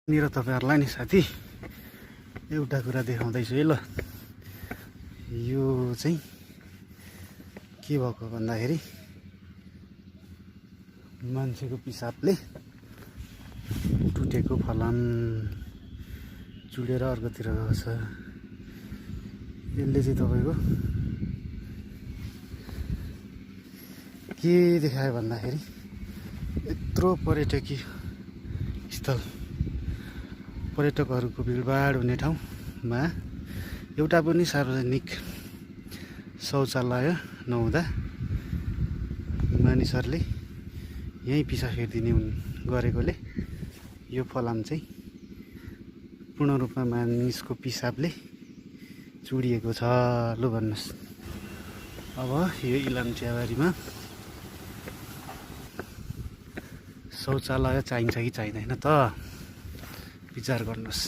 मेरो तपाईहरुलाई नि साथी एउटा कुरा देखाउँदैछु है ल। यो चाहिँ के भएको भन्दाखेरि मान्छेको पिसाबले टुटेको फलाम चुडेर अर्कोतिर गएको छ। यसले चाहिँ तपाईको के देखायो भन्दाखेरि यत्रो पर्यटकीय स्थल पर्यटकहरूको भिडभाड हुने ठाउँमा एउटा पनि सार्वजनिक शौचालय नहुँदा मानिसहरूले यही पिसाब फेर्दिने गरेकोले यो फलाम चाहिँ पूर्ण रूपमा मानिसको पिसाबले चुडिएको छ। लु भन्नुहोस्, अब यो इलाम चियाबारीमा शौचालय चाहिन्छ कि चाहिँदैन त विचार गर्नुहोस्।